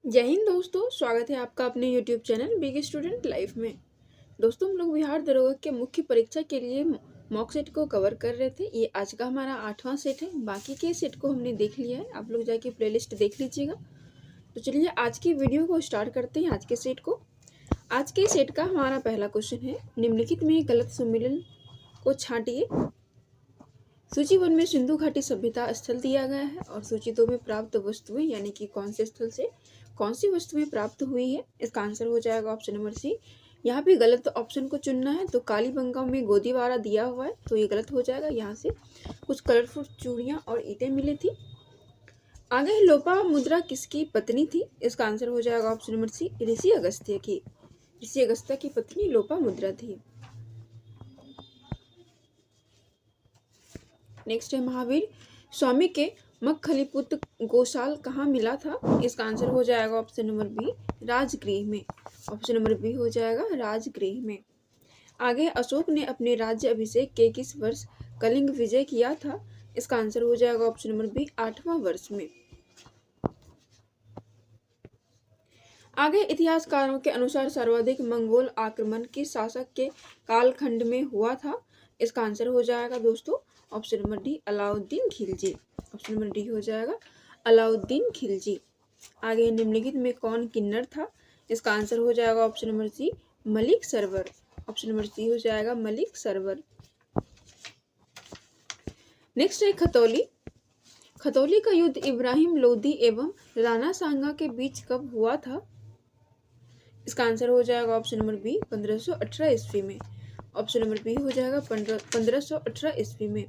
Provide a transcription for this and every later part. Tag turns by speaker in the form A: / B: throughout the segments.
A: जय हिंद दोस्तों, स्वागत है आपका अपने YouTube channel big student life में। दोस्तों, हम लोग बिहार दरोगा के मुख्य परीक्षा के लिए मॉक सेट को कवर कर रहे थे। ये आज का हमारा 8वां सेट है। बाकी के सेट को हमने देख लिया है, आप लोग जाके प्लेलिस्ट देख लीजिएगा। तो चलिए आज की वीडियो को स्टार्ट करते हैं। आज के सेट को आज के सेट का हमारा पहला क्वेश्चन है, निम्नलिखित में गलत सम्मिलन को छांटिए। सूची 1 में सिंधु घाटी सभ्यता स्थल दिया गया है और सूची 2 में प्राप्त वस्तुएं यानी कि कौन से स्थल से कौन सी वस्तुएं प्राप्त हुई है। इसका आंसर हो जाएगा ऑप्शन नंबर सी। यहाँ पे गलत ऑप्शन को चुनना है। तो कालीबंगा में गोदीवारा दिया हुआ है तो ये गलत हो जाएगा। यहाँ से कुछ कलरफुल चूड़ियाँ और ईंटें मिली थी। आगे लोपा मुद्रा किसकी पत्नी थी? इसका आंसर हो जाएगा ऑप्शन नंबर सी, ऋषि अगस्त्य की। ऋषि अगस्त्य की पत्नी लोपा मुद्रा थी। नेक्स्ट है, महावीर स्वामी के मखलिपुत्र गोशाल कहाँ मिला था? इसका आंसर हो जाएगा ऑप्शन नंबर बी, राजगृह में। ऑप्शन नंबर बी हो जाएगा राजगृह में। आगे, अशोक ने अपने राज्य अभिषेक के किस वर्ष कलिंग विजय किया था? इसका आंसर हो जाएगा ऑप्शन नंबर बी, 8वां वर्ष में। आगे, इतिहासकारों के अनुसार सर्वाधिक मंगोल आक्रमण किस शासक के कालखंड में हुआ था? इसका आंसर हो जाएगा दोस्तों option number D, Alauddin Khilji. Option number D हो जाएगा अलाउद्दीन खिलजी। आगे, निम्नलिखित में कौन किन्नर था? इसका आंसर हो जाएगा option number C, Malik Sarwar. Option number C हो जाएगा मलिक सरवर। नेक्स्ट है, खतौली। खतौली का युद्ध इब्राहिम लोदी एवं राणा सांगा के बीच कब हुआ था? इसका आंसर हो जाएगा ऑप्शन नंबर बी, 1518 ईस्वी में। ऑप्शन नंबर बी हो जाएगा 1518 ईस्वी में।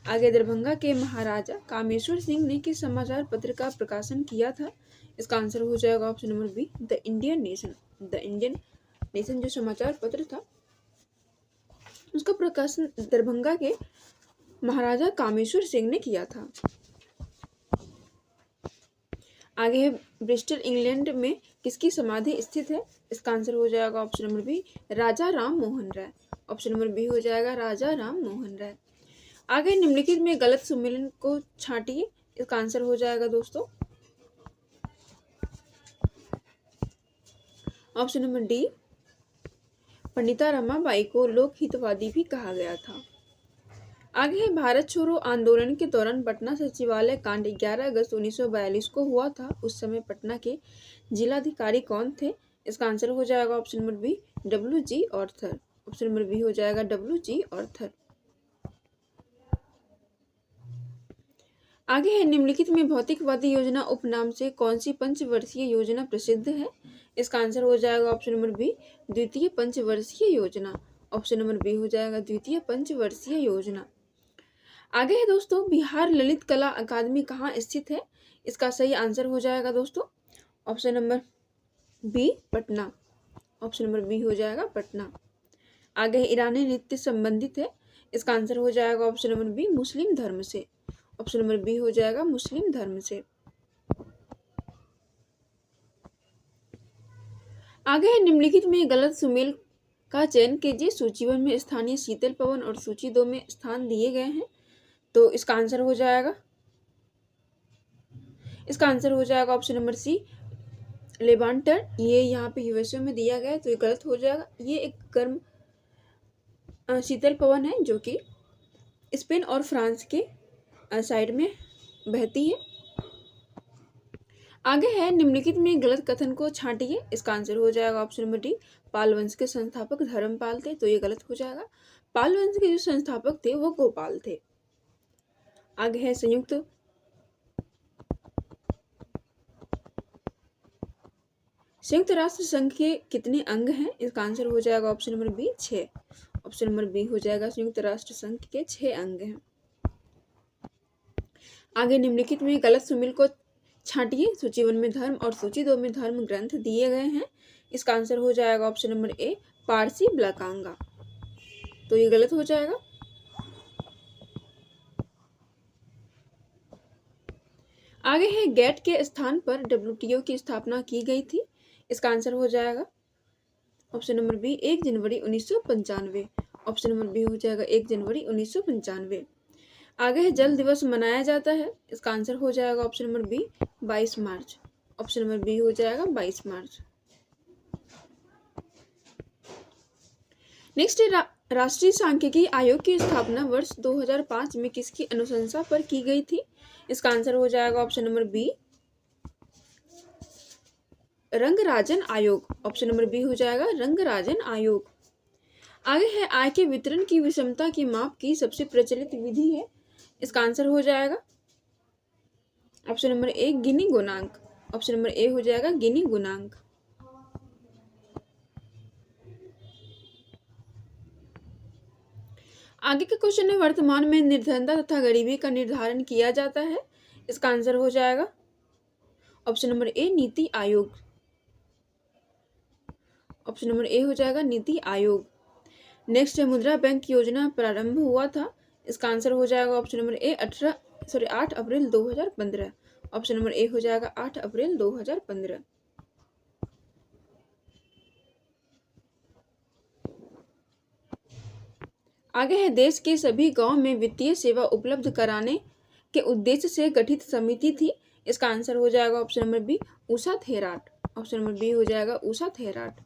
A: आगे, दरभंगा के महाराजा कामेश्वर सिंह ने किस समाचार पत्र का प्रकाशन किया था? इसका आंसर हो जाएगा option number B, the Indian nation. The Indian nation जो समाचार पत्र था उसका प्रकाशन दरभंगा के महाराजा कामेश्वर सिंह ने किया था। आगे है, ब्रिस्टल इंग्लैंड में किसकी समाधि स्थित है? इसका आंसर हो जाएगा ऑप्शन नंबर बी, राजा Ram Mohan Roy. Option number B हो जाएगा राजा राम मोहन राय। आगे, निम्नलिखित में गलत सम्मेलन को छांटिए। इसका आंसर हो जाएगा दोस्तों option number D, Pandita Ramabai को लोकहितवादी भी कहा गया था। आगे है, भारत छोड़ो आंदोलन के दौरान पटना सचिवालय कांड 11 अगस्त 1942 को हुआ था। उस समय पटना के जिलाधिकारी कौन थे? इसका आंसर हो जाएगा option number B, WG Arthur. Option number B हो जाएगा WG ऑर्थर। आगे है, निम्नलिखित में भौतिकवादी योजना उपनाम से कौन सी पंचवर्षीय योजना प्रसिद्ध है? इसका आंसर हो जाएगा ऑप्शन नंबर बी, द्वितीय पंचवर्षीय योजना। ऑप्शन नंबर बी हो जाएगा द्वितीय पंचवर्षीय योजना। आगे है दोस्तों, बिहार ललित कला अकादमी कहाँ स्थित है? इसका सही आंसर हो जाएगा दोस्तों option number B, Patna. Option number B हो जाएगा पटना। आगे है, ईरानी नृत्य संबंधित है। इसका आंसर हो जाएगा ऑप्शन नंबर बी, मुस्लिम धर्म से। ऑप्शन नंबर बी हो जाएगा मुस्लिम धर्म से। आगे है, निम्नलिखित में गलत सुमेल का चयन कीजिए। सूची 1 में स्थानीय शीतल पवन और सूची 2 में स्थान दिए गए हैं। तो इसका आंसर हो जाएगा ऑप्शन नंबर सी, लेवांटर। ये यहाँ पे यूएसए में दिया गया है तो ये गलत हो जाएगा। ये एक गर्म शीतल पवन है जो कि स्पेन और फ्रांस के साइड में बहती है। आगे है, निम्नलिखित में गलत कथन को छांटिए। इसका आंसर हो जाएगा ऑप्शन नंबर डी, पाल वंश के संस्थापक धर्मपाल थे। तो ये गलत हो जाएगा। पाल वंश के जो संस्थापक थे वो गोपाल थे। आगे है, संयुक्त राष्ट्र संघ के कितने अंग हैं? इसका आंसर हो जाएगा option number B, 6। Option number B हो जाएगा संयुक्त राष्ट्र संघ के 6 अंग हैं। आगे, निम्नलिखित में गलत सुमेल को छांटिए। सूची 1 में धर्म और सूची 2 में धर्म ग्रंथ दिए गए हैं। इसका आंसर हो जाएगा ऑप्शन नंबर ए, पारसी ब्लकांगा। तो ये गलत हो जाएगा। आगे है, गेट के स्थान पर WTO की स्थापना की गई थी। इसका आंसर हो जाएगा ऑप्शन नंबर बी, 1 जनवरी 1995। ऑप्शन नंबर बी हो जाएगा 1 जनवरी 1995। आगे है, जल दिवस मनाया जाता है। इसका आंसर हो जाएगा ऑप्शन नंबर बी, 22 मार्च। ऑप्शन नंबर बी हो जाएगा 22 मार्च। नेक्स्ट है राष्ट्रीय सांख्यिकी आयोग की स्थापना वर्ष 2005 में किसकी अनुशंसा पर की गई थी? इसका आंसर हो जाएगा ऑप्शन नंबर बी रंगराजन आयोग। ऑप्शन नंबर बी हो जाएगा रंगराजन आयोग। आगे है आय के वितरण की विषमता की माप की सबसे प्रचलित विधि है। इसका आंसर हो जाएगा ऑप्शन नंबर ए गिनी गुणांक। ऑप्शन नंबर ए हो जाएगा गिनी गुणांक। आगे का क्वेश्चन है वर्तमान में निर्धनता तथा गरीबी का निर्धारण किया जाता है। इसका आंसर हो जाएगा option number A NITI Aayog. Option number A हो जाएगा नीति आयोग। नेक्स्ट है मुद्रा बैंक योजना प्रारंभ हुआ था। इसका आंसर हो जाएगा option number A 8 April 2015। Option number A हो जाएगा 8 अप्रैल 2015। आगे है देश के सभी गांव में वित्तीय सेवा उपलब्ध कराने के उद्देश्य से गठित समिति थी। इसका आंसर हो जाएगा option number B Usha थेराट। Option number B हो जाएगा उषा थेराट।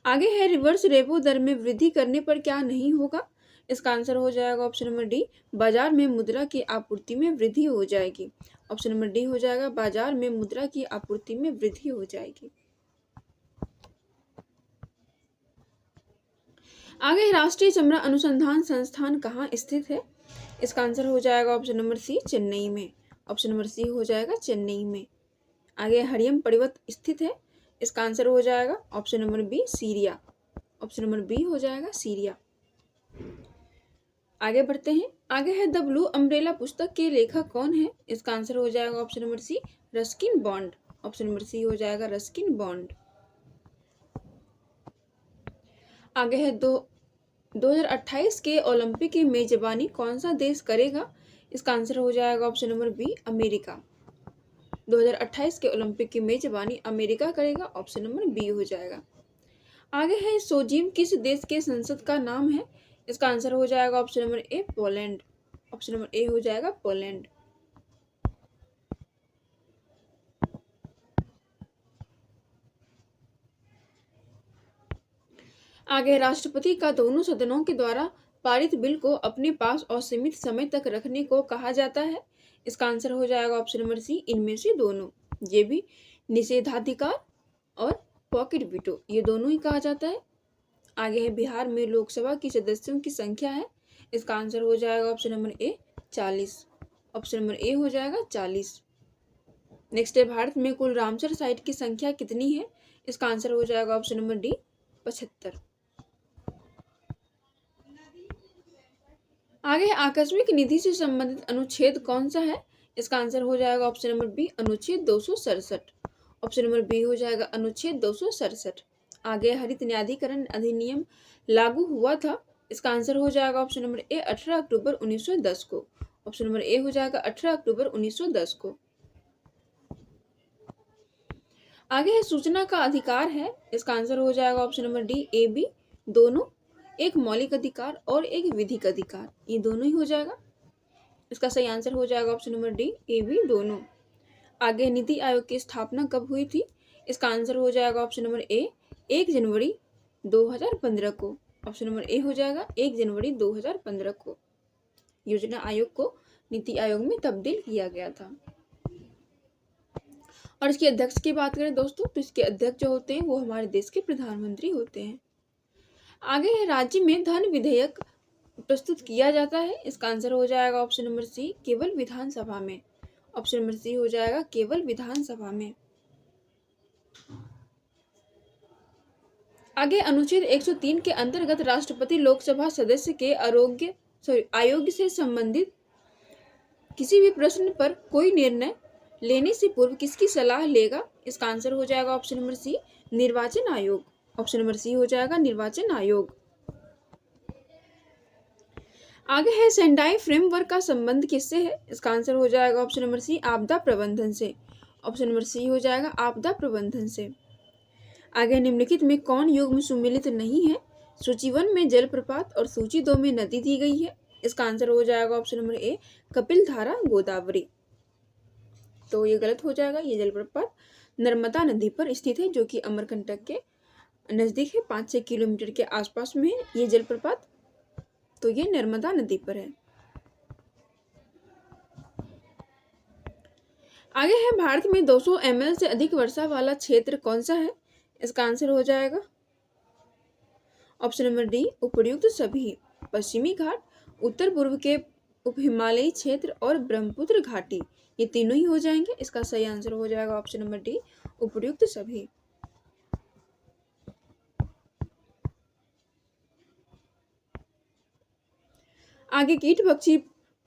A: आगे है रिवर्स रेपो दर में वृद्धि करने पर क्या नहीं होगा? इसका आंसर हो जाएगा ऑप्शन नंबर डी बाजार में मुद्रा की आपूर्ति में वृद्धि हो जाएगी। ऑप्शन नंबर डी हो जाएगा बाजार में मुद्रा की आपूर्ति में वृद्धि हो जाएगी। आगे राष्ट्रीय चमड़ा अनुसंधान संस्थान कहाँ स्थित है? इसका आंसर हो जाएगा ऑप्शन नंबर सी चेन्नई में। ऑप्शन नंबर सी हो जाएगा चेन्नई में। आगे हरियम पर्वत स्थित है। इसका आंसर हो जाएगा option number B Syria. Option number B हो जाएगा सीरिया। आगे बढ़ते हैं। आगे है द ब्लू अम्ब्रेला पुस्तक के लेखक कौन है? इसका आंसर हो जाएगा option number C Ruskin Bond. Option number C हो जाएगा रस्किन बॉन्ड। आगे है 2028 के ओलंपिक की मेजबानी कौन सा देश करेगा? इसका आंसर हो जाएगा ऑप्शन नंबर बी अमेरिका। 2028 के ओलंपिक की मेजबानी अमेरिका करेगा। ऑप्शन नंबर बी हो जाएगा। आगे है सोजिम किस देश के संसद का नाम है? इसका आंसर हो जाएगा option number A Poland. Option number A हो जाएगा पोलैंड। आगे राष्ट्रपति का दोनों सदनों के द्वारा पारित बिल को अपने पास असीमित समय तक रखने को कहा जाता है। इसका आंसर हो जाएगा ऑप्शन नंबर सी इनमें से दोनों। ये भी निषेधाधिकार और पॉकेट वीटो ये दोनों ही कहा जाता है। आगे है बिहार में लोकसभा की सदस्यों की संख्या है। इसका आंसर हो जाएगा option number A 40। Option number A हो जाएगा 40। नेक्स्ट है भारत में कुल रामसर साइट की संख्या कितनी है? इसका आंसर हो जाएगा ऑप्शन नंबर डी 75। आगे आकस्मिक निधि से संबंधित अनुच्छेद कौन सा है? इसका आंसर हो जाएगा ऑप्शन नंबर बी अनुच्छेद 267। ऑप्शन नंबर बी हो जाएगा अनुच्छेद 267। आगे हरित न्यायाधिकरण अधिनियम लागू हुआ था। इसका आंसर हो जाएगा ऑप्शन नंबर ए 18 अक्टूबर 1910 को। ऑप्शन नंबर ए हो जाएगा 18 अक्टूबर 1910 को। आगे है सूचना का अधिकार है। इसका आंसर हो जाएगा option number D A B दोनों, एक मौलिक अधिकार और एक विधिक अधिकार, ये दोनों ही हो जाएगा। इसका सही आंसर हो जाएगा option number D A B दोनों। आगे नीति आयोग की स्थापना कब हुई थी? इसका आंसर हो जाएगा ऑप्शन नंबर ए 1 जनवरी 2015 को। ऑप्शन नंबर ए हो जाएगा 1 जनवरी 2015 को योजना आयोग को नीति आयोग में तब्दील किया गया था। और इसके अध्यक्ष की बात करें दोस्तों तो इसके अध्यक्ष जो होते हैं वो हमारे देश के प्रधानमंत्री होते हैं। आगे है राज्य में धन विधेयक प्रस्तुत किया जाता है। इसका आंसर हो जाएगा ऑप्शन नंबर सी केवल विधानसभा में। ऑप्शन नंबर सी हो जाएगा केवल विधानसभा में। आगे अनुच्छेद 103 के अंतर्गत राष्ट्रपति लोकसभा सदस्य के आयोग से संबंधित किसी भी प्रश्न पर कोई निर्णय लेने से पूर्व किसकी सलाह लेगा? इसका आंसर हो जाएगा ऑप्शन नंबर सी निर्वाचन आयोग। ऑप्शन नंबर सी हो जाएगा निर्वाचन आयोग। आगे है सेंडाई फ्रेमवर्क का संबंध किससे है? इसका आंसर हो जाएगा ऑप्शन नंबर सी आपदा प्रबंधन से। ऑप्शन नंबर सी हो जाएगा आपदा प्रबंधन से। आगे निम्नलिखित में कौन युग्म सुमेलित नहीं है? सूची 1 में जलप्रपात और सूची 2 में नदी दी गई है। इसका आंसर हो जाएगा ऑप्शन नंबर ए कपिल धारा गोदावरी। तो ये गलत हो जाएगा, ये जलप्रपात नर्मदा नदी पर स्थित है, जो कि अमरकंटक के नज़दीक है, 5-6 किलोमीटर के आसपास में है ये जलप्रपात। तो ये नर्मदा नदी पर है। आगे है, भारत में 200 ml से अधिक वर्षा वाला क्षेत्र कौन सा है? इसका आंसर हो जाएगा ऑप्शन नंबर डी, उपर्युक्त सभी। पश्चिमी घाट, उत्तर पूर्व के उप हिमालयी क्षेत्र और ब्रह्मपुत्र घाटी, ये तीनों ही हो जाएंगे। इसका सही आंसर हो जाएगा ऑप्शन नंबर डी, उपर्युक्त सभी। आगे, कीट पक्षी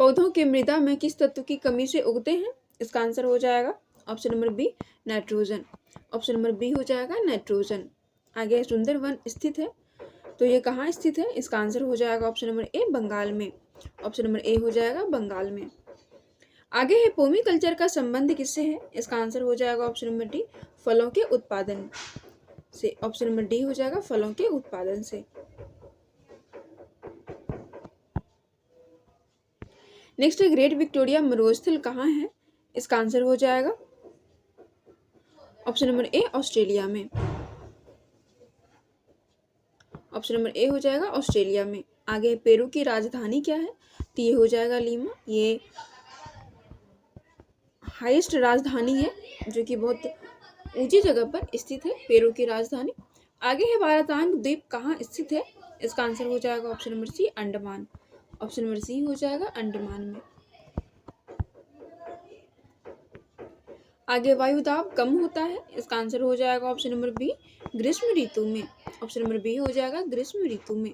A: पौधों के मृदा में किस तत्व की कमी से उगते हैं? इसका आंसर हो जाएगा option number B, nitrogen. Option number B हो जाएगा नाइट्रोजन। आगे, सुंदरवन स्थित है, तो ये कहाँ स्थित है? इसका आंसर हो जाएगा ऑप्शन नंबर ए, बंगाल में। ऑप्शन नंबर ए हो जाएगा बंगाल में। आगे है, पोमी कल्चर का संबंध किससे है? इसका आंसर हो जाएगा ऑप्शन नंबर डी, फलों के उत्पादन से। ऑप्शन नंबर डी हो जाएगा फलों के उत्पादन से। नेक्स्ट है, ग्रेट विक्टोरिया मरुस्थल कहाँ है? इसका आंसर हो जाएगा ऑप्शन नंबर ए, ऑस्ट्रेलिया में। ऑप्शन नंबर ए हो जाएगा ऑस्ट्रेलिया में। आगे, पेरू की राजधानी क्या है? तो ये हो जाएगा लीमा। ये हाईएस्ट राजधानी है, जो कि बहुत ऊंची जगह पर स्थित है, पेरू की राजधानी। आगे है, भारतांग द्वीप कहाँ स्थित है? इसका आंसर हो जाएगा option number C, Andaman. Option number C हो जाएगा अंडमान में। आगे, वायुदाब कम होता है? इसका आंसर हो जाएगा ऑप्शन नंबर बी, ग्रीष्म ऋतु में। ऑप्शन नंबर बी हो जाएगा ग्रीष्म ऋतु में।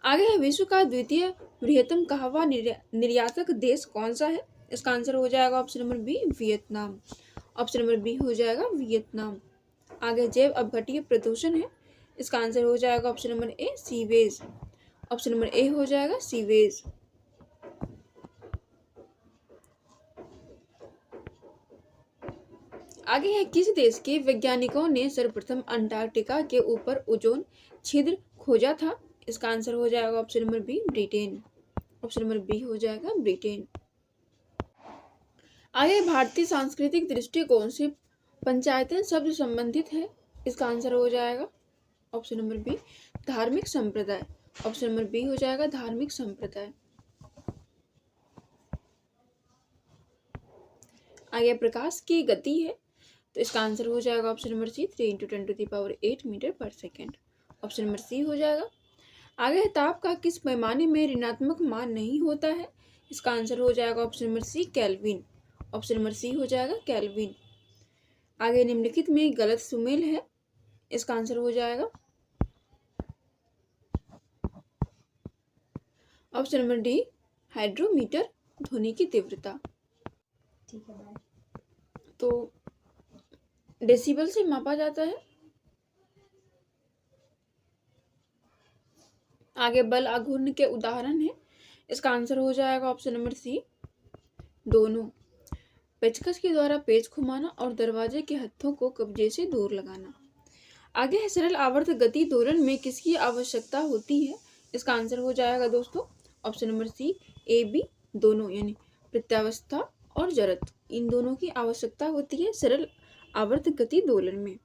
A: आगे है, विश्व का द्वितीय बृहत्तम कहवा निर्यातक देश कौन सा है? इसका आंसर हो जाएगा option number B, Vietnam. Option number B हो जाएगा वियतनाम। आगे, जैव अपघट्य प्रदूषण है, इसका आंसर हो जाएगा option number A, sewage. Option number A हो जाएगा सीवेज। आगे है, किस देश के वैज्ञानिकों ने सर्वप्रथम अंटार्कटिका के ऊपर ओजोन छिद्र खोजा था? इसका आंसर हो जाएगा option number B, Britain. Option number B हो जाएगा ब्रिटेन। आगे, भारतीय सांस्कृतिक दृष्टिकोण से पंचायतन शब्द संबंधित है? इसका आंसर हो जाएगा ऑप्शन नंबर बी, धार्मिक संप्रदाय। ऑप्शन नंबर बी हो जाएगा धार्मिक संप्रदाय। आगे, प्रकाश की गति है, तो इसका आंसर हो जाएगा ऑप्शन नंबर सी, 3 × 10⁸ मीटर पर सेकेंड। ऑप्शन नंबर सी हो जाएगा। आगे है, ताप का किस पैमाने में ऋणात्मक मान नहीं होता है? इसका आंसर हो जाएगा option number C, kelvin. Option number C हो जाएगा केल्विन। आगे, निम्नलिखित में गलत सुमेल है, इसका आंसर हो जाएगा ऑप्शन नंबर डी, हाइड्रोमीटर ध्वनि की तीव्रता। ठीक है, बाय। तो डेसिबल से मापा जाता है। आगे, बल आघूर्ण के उदाहरण है, इसका आंसर हो जाएगा ऑप्शन नंबर सी, दोनों। पेचकस के द्वारा पेच घुमाना और दरवाजे के हत्थों को कब्जे से दूर लगाना। आगे है, सरल आवर्त गति दोलन में किसकी आवश्यकता होती है? इसका आंसर हो जाएगा दोस्तों option number C, A B दोनों, यानी प्रत्यावस्था और जड़त्व, इन दोनों की आवश्यकता होती है सरल आवर्त गति दोलन में।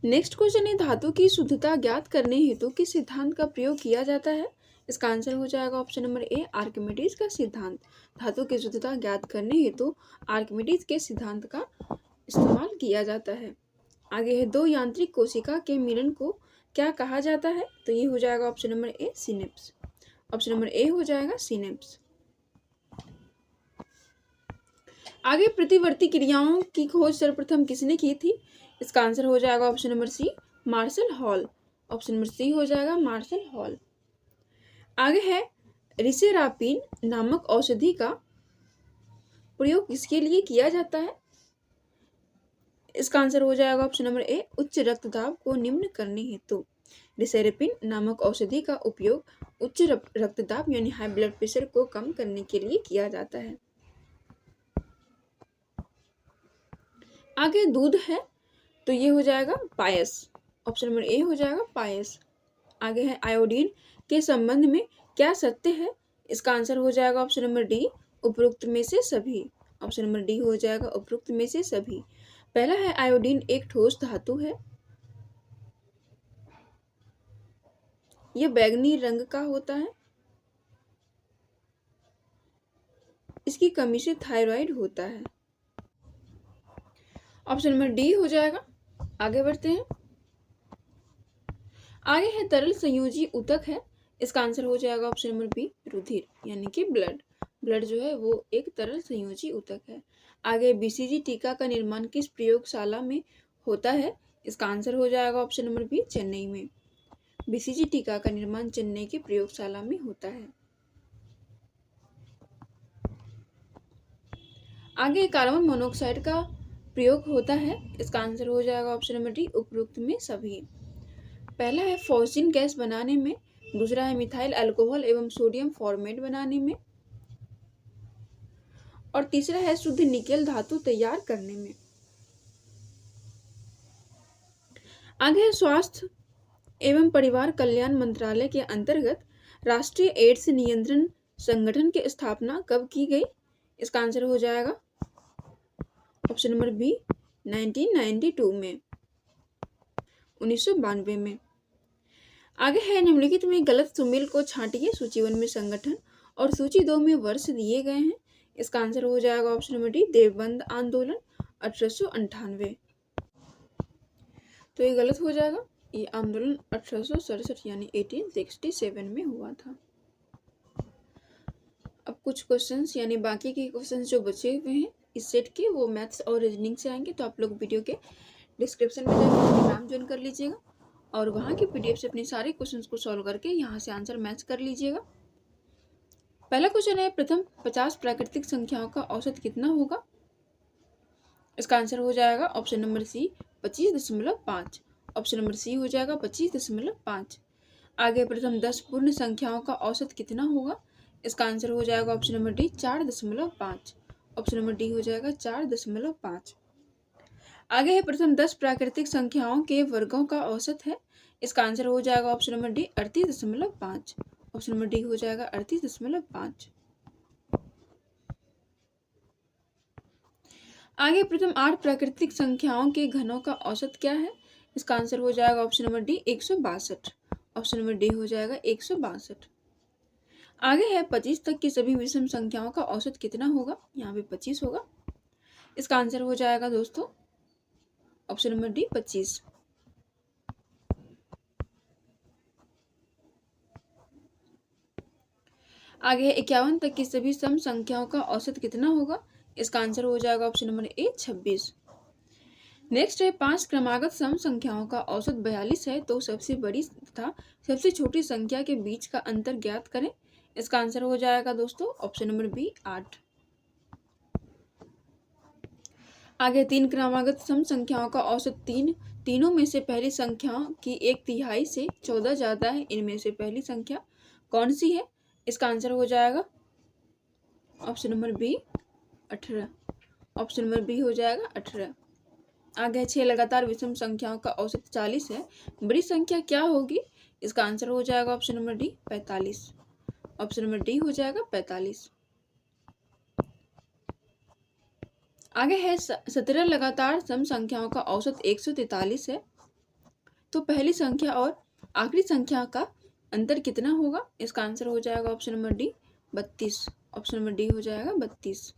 A: नेक्स्ट क्वेश्चन है, धातु की शुद्धता ज्ञात करने हेतु किस सिद्धांत का प्रयोग किया जाता है? इसका आंसर हो जाएगा ऑप्शन नंबर ए, आर्किमिडीज का सिद्धांत। धातु की शुद्धता ज्ञात करने हेतु आर्किमिडीज के सिद्धांत का इस्तेमाल किया जाता है। आगे है, दो यांत्रिक कोशिका के मिलन को क्या कहा जाता है? तो ये हो जाएगा option number A, synapse. Option number A हो जाएगा सिनेप्स। आगे, प्रतिवर्ती क्रियाओं की खोज सर्वप्रथम किसने की थी? इसका आंसर हो जाएगा option number C, Marshall Hall. Option number C हो जाएगा मार्शल हॉल। आगे है, रिसेरापिन नामक औषधि का प्रयोग किसके लिए किया जाता है? इसका आंसर हो जाएगा ऑप्शन नंबर ए, उच्च रक्तदाब को निम्न करने हेतु। रिसेरापिन नामक औषधि का उपयोग उच्च रक्तदाब यानी हाई ब्लड प्रेशर को कम करने के लिए किया जाता है। आगे, दूध है, तो ये हो जाएगा पायस। ऑप्शन नंबर ए हो जाएगा पायस। आगे है, आयोडीन के संबंध में क्या सत्य है? इसका आंसर हो जाएगा ऑप्शन नंबर डी, उपरोक्त में से सभी। ऑप्शन नंबर डी हो जाएगा उपरोक्त में से सभी। पहला है आयोडीन एक ठोस धातु है। यह बैंगनी रंग का होता है। इसकी कमी से थायराइड होता है। ऑप्शन नंबर डी हो जाएगा। आगे बढ़ते हैं। आगे है तरल संयोजी ऊतक है। इसका आंसर हो जाएगा ऑप्शन नंबर बी रुधिर यानी कि ब्लड। ब्लड जो है वो एक तरल संयोजी ऊतक है। आगे बीसीजी टीका का निर्माण किस प्रयोगशाला में होता है? इसका आंसर हो जाएगा ऑप्शन नंबर बी चेन्नई में। बीसीजी टीका का निर्माण चेन्नई की प्रयोगशाला में होता है। आगे कार्बन मोनोऑक्साइड का प्रयोग होता है। इसका आंसर हो जाएगा ऑप्शन नंबर डी उपरोक्त में सभी। पहला है फॉस्फिन गैस बनाने में, दूसरा है मिथाइल अल्कोहल एवं सोडियम फॉर्मेट बनाने में, और तीसरा है शुद्ध निकेल धातु तैयार करने में। आगे है स्वास्थ्य एवं परिवार कल्याण मंत्रालय के अंतर्गत राष्ट्रीय एड्स नियंत्रण संगठन की स्थापना कब की गई? इसका आंसर हो जाएगा ऑप्शन नंबर बी 1992 में, 1992 में। आगे है निम्नलिखित में गलत सुमेल को छांटिए। सूची 1 में संगठन और सूची 2 में वर्ष दिए गए हैं। इसका आंसर हो जाएगा ऑप्शन नंबर डी देवबंद आंदोलन 1898। तो ये गलत हो जाएगा। ये आंदोलन 1867 यानी 1867 में हुआ था। अब कुछ क्वेश्चंस यानी बाकी के क्वेश्चंस जो बचे हुए हैं इस सेट के वो मैथ्स और रीजनिंग से आएंगे। तो आप लोग वीडियो के डिस्क्रिप्शन में जाकर टेलीग्राम ज्वाइन कर लीजिएगा और वहाँ के पीडीएफ से अपने सारे क्वेश्चंस को सॉल्व करके यहाँ से आंसर मैच कर लीजिएगा। पहला क्वेश्चन है प्रथम 50 प्राकृतिक संख्याओं का औसत कितना होगा? इसका आंसर हो जाएगा option number C 25.5। Option number C हो जाएगा 25.5। आगे प्रथम 10 पूर्ण संख्याओं का औसत कितना होगा? इसका आंसर हो जाएगा option number D 4.5। Option number D हो जाएगा 4.5। आगे है प्रथम 10 प्राकृतिक संख्याओं के वर्गों का औसत है। इसका आंसर हो जाएगा option number D 38.5। Option number D हो जाएगा 38.5। आगे प्रथम 8 प्राकृतिक संख्याओं के घनों का औसत क्या है? इसका आंसर हो जाएगा option number D 162। Option number D हो जाएगा 162। आगे है 25 तक की सभी विषम संख्याओं का औसत कितना होगा? यहाँ पे 25 होगा। इसका आंसर हो जाएगा दोस्तों ऑप्शन नंबर डी 25। आगे 51 तक की सभी सम संख्याओं का औसत कितना होगा? इसका आंसर हो जाएगा ऑप्शन नंबर ए 26। नेक्स्ट है 5 क्रमागत सम संख्याओं का औसत 42 है तो सबसे बड़ी तथा सबसे छोटी संख्या के बीच का अंतर ज्ञात करें। इसका आंसर हो जाएगा दोस्तों ऑप्शन नंबर बी 8। आगे 3 क्रमागत सम संख्याओं का औसत तीनों में से पहली संख्या की 1/3 से 14 ज्यादा है। इनमें से पहली संख्या कौन सी है? इसका आंसर हो जाएगा option number B 18। Option number B हो जाएगा 18। आगे 6 लगातार विषम संख्याओं का औसत 40 है। बड़ी संख्या क्या होगी? इसका आंसर हो जाएगा option number D 45। Option number D हो जाएगा 45। आगे है 17 लगातार सम संख्याओं का औसत 143 है तो पहली संख्या और आखिरी संख्या का अंतर कितना होगा? इसका आंसर हो जाएगा option number D 32। Option number D हो जाएगा 32।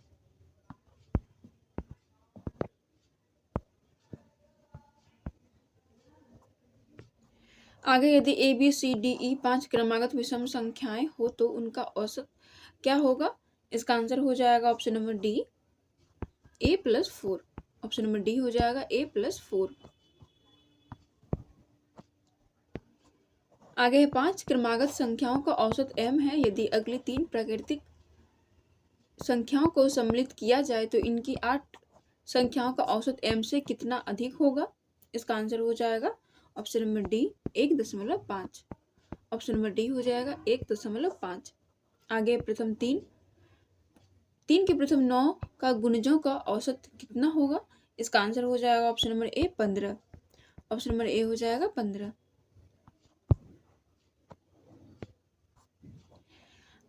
A: आगे यदि A B C D E 5 क्रमागत विषम संख्याएं हो तो उनका औसत क्या होगा? इसका आंसर हो जाएगा option number D a+4। Option number D हो जाएगा a+4। आगे 5 क्रमागत संख्याओं का औसत m है। यदि अगली 3 प्राकृतिक संख्याओं को सम्मिलित किया जाए तो इनकी 8 संख्याओं का औसत m से कितना अधिक होगा? इसका आंसर हो जाएगा option number D 1.5। Option number D हो जाएगा 1.5। आगे प्रथम 3 के प्रथम 9 का गुणजों का औसत कितना होगा? इसका आंसर हो जाएगा option number A 15। Option number A हो जाएगा 15।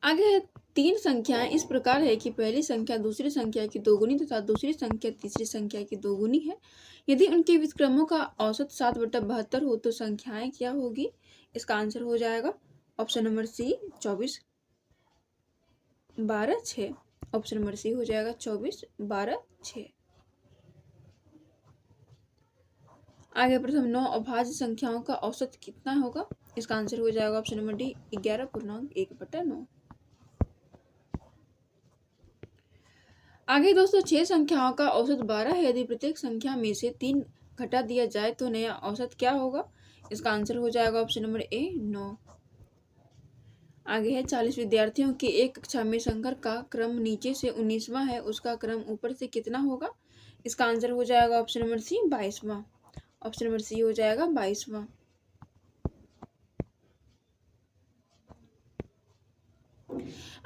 A: आगे है तीन संख्याएं इस प्रकार है कि पहली संख्या दूसरी संख्या की दोगुनी तथा दूसरी संख्या तीसरी संख्या की दोगुनी है। यदि उनके विक्रमों का औसत 7/72 हो तो संख्याएं क्या होगी? इसका आंसर हो जाएगा option number C 24 12 6। Option number C हो जाएगा 24 12 6। आगे प्रथम 9 अभाज्य संख्याओं का औसत कितना होगा? इसका आंसर हो जाएगा ऑप्शन नंबर डी 11.1/9। आगे दोस्तों 6 संख्याओं का औसत 12 है। यदि प्रत्येक संख्या में से 3 घटा दिया जाए तो नया औसत क्या होगा? इसका आंसर हो जाएगा ऑप्शन नंबर ए 9। आगे है 40 विद्यार्थियों की एक कक्षा में संकर का क्रम नीचे से 19वां है, उसका क्रम ऊपर से कितना होगा? इसका आंसर हो जाएगा ऑप्शन नंबर सी 22वां। ऑप्शन नंबर सी हो जाएगा 22वां।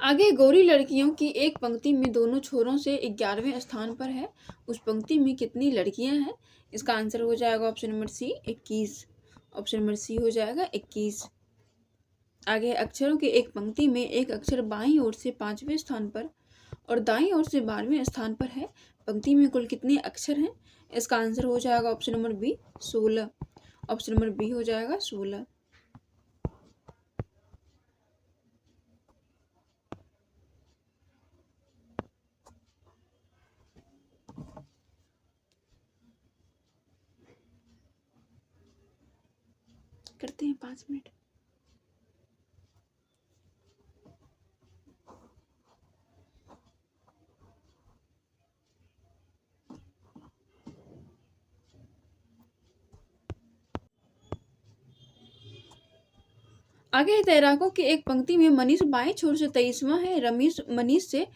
A: आगे गौरी लड़कियों की एक पंक्ति में दोनों छोरों से 11वें स्थान पर है, उस पंक्ति में कितनी लड़कियां हैं? इसका आंसर हो जाएगा option number C 21। Option number C हो जाएगा 21। आगे अक्षरों की एक पंक्ति में एक अक्षर बाईं ओर से 5वें स्थान पर और दाईं ओर से 12वें स्थान पर है, पंक्ति में कुल कितने अक्षर हैं? इसका आंसर हो जाएगा option number B 16। Option number B हो जाएगा 16। करते हैं 5 मिनट। आगे तैराकों की एक पंक्ति में मनीष बाएं छोर से 23वां है, रमेश मनीष से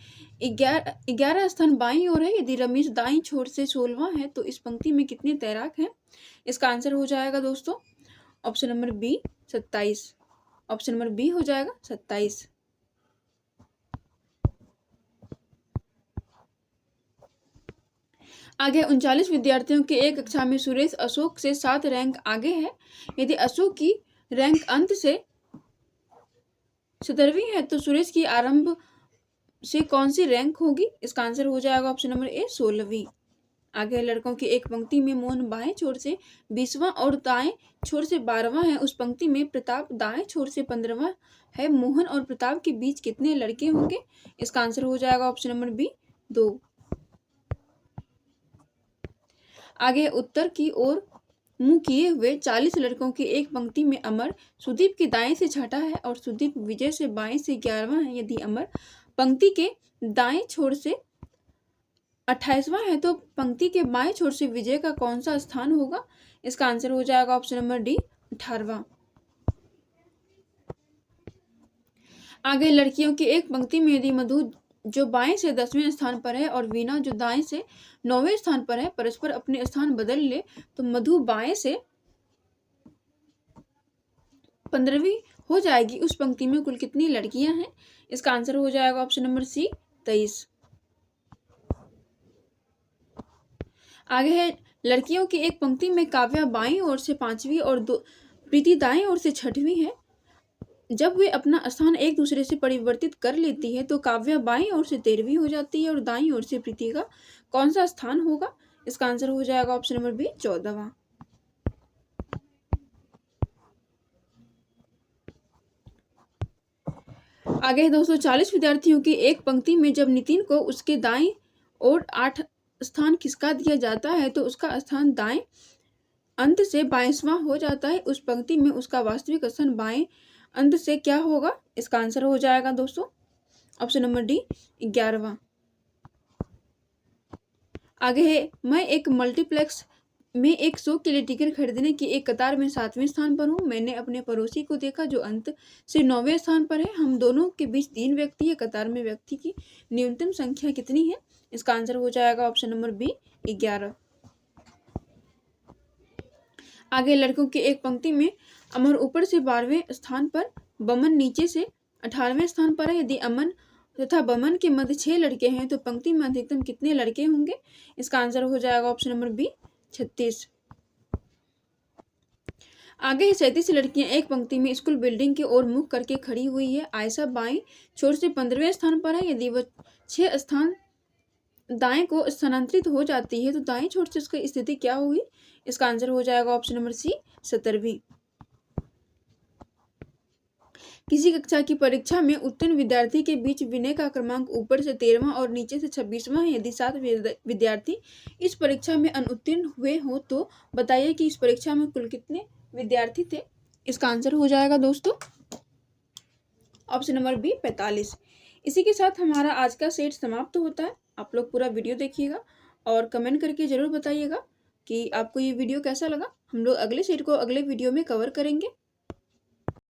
A: 11 स्थान बाईं ओर है। यदि रमेश दाईं छोर से 16वां है तो इस पंक्ति में कितने तैराक हैं? इसका आंसर हो जाएगा दोस्तों option number B 27। Option number B हो जाएगा 27। आगे 39 विद्यार्थियों के एक कक्षा में सुरेश अशोक से 7 रैंक आगे है। यदि अशोक की रैंक अंत से 17वीं है तो सुरेश की आरंभ से कौन सी रैंक होगी? इसका आंसर हो जाएगा ऑप्शन नंबर ए 16वीं। आगे लड़कों की एक पंक्ति में मोहन बाएं छोर से 20वां और दाएं छोर से 12वां है, उस पंक्ति में प्रताप दाएं छोर से 15वां है, मोहन और प्रताप के बीच कितने लड़के होंगे? इसका आंसर हो जाएगा ऑप्शन नंबर बी 2। आगे उत्तर की ओर मुंह किए हुए 40 लड़कों की एक पंक्ति में अमर सुदीप के दाएं से छठा है और सुदीप विजय से बाएं से 11वां है। यदि अमर पंक्ति के दाएं छोर से 28वां है तो पंक्ति के बाएं छोर से विजय का कौन सा स्थान होगा? इसका आंसर हो जाएगा ऑप्शन नंबर डी 18वां। आगे लड़कियों की एक पंक्ति में यदि मधु जो बाएं से 10वें स्थान पर है और वीणा जो दाएं से 9वें स्थान पर है परस्पर अपने स्थान बदल ले तो मधु बाएं से 15वीं हो जाएगी, उस पंक्ति में कुल कितनी लड़कियां हैं? इसका आंसर हो जाएगा ऑप्शन नंबर सी 23। आगे है लड़कियों की एक पंक्ति में काव्या बाईं ओर से 5वीं और प्रीति दाएं ओर से 6वीं है। जब वे अपना स्थान एक दूसरे से परिवर्तित कर लेती है तो काव्या बाईं ओर से 13वीं हो जाती है और दाईं ओर से प्रीति का कौन सा स्थान होगा? इसका आंसर हो जाएगा ऑप्शन नंबर बी 14वां। आगे दोस्तों 40 विद्यार्थियों की एक पंक्ति में जब नितिन को उसके दाईं ओर 8 स्थान खिसका दिया जाता है तो उसका स्थान दाएं अंत से 22वां हो जाता है, उस पंक्ति में उसका वास्तविक स्थान बाएं अंत से क्या होगा? इसका आंसर हो जाएगा दोस्तों ऑप्शन नंबर डी 11वां। आगे है मैं एक मल्टीप्लेक्स में एक शो के लिए टिकट खरीदने की एक कतार में 7वें स्थान पर हूँ। मैंने अपने पड़ोसी को देखा जो अंत से 9वें स्थान पर है। हम दोनों के बीच 3 व्यक्ति है, कतार में व्यक्ति की न्यूनतम संख्या कितनी है? इसका आंसर हो जाएगा ऑप्शन नंबर बी 11। आगे लड़कों की एक पंक्ति में अमर ऊपर से 12वें स्थान पर, बमन नीचे से 18वें स्थान पर है। यदि अमन तथा बमन के मध्य 6 लड़के हैं तो पंक्ति में अधिकतम कितने लड़के होंगे? इसका आंसर हो जाएगा ऑप्शन नंबर बी 36। आगे ही 37 लड़कियां एक पंक्ति में स्कूल बिल्डिंग की ओर मुख करके खड़ी हुई है। आयशा बाएं छोर से 15वें स्थान पर है। यदि वह 6 स्थान दाएं को स्थानांतरित हो जाती है तो दाएं छोर से उसकी स्थिति क्या होगी? इसका आंसर हो जाएगा ऑप्शन नंबर सी 17वीं। किसी कक्षा की परीक्षा में उत्तीर्ण विद्यार्थी के बीच विनय का क्रमांक ऊपर से 13वां और नीचे से 26वां है। यदि 7 विद्यार्थी इस परीक्षा में अनुत्तीर्ण हुए हो तो बताइए कि इस परीक्षा में कुल कितने विद्यार्थी थे? इसका आंसर हो जाएगा दोस्तों ऑप्शन नंबर बी 45। इसी के साथ हमारा आज का सेट समाप्त होता है। आप लोग पूरा वीडियो देखिएगा और कमेंट करके जरूर बताइएगा कि आपको ये वीडियो कैसा लगा। हम लोग अगले सेट को अगले वीडियो में कवर करेंगे।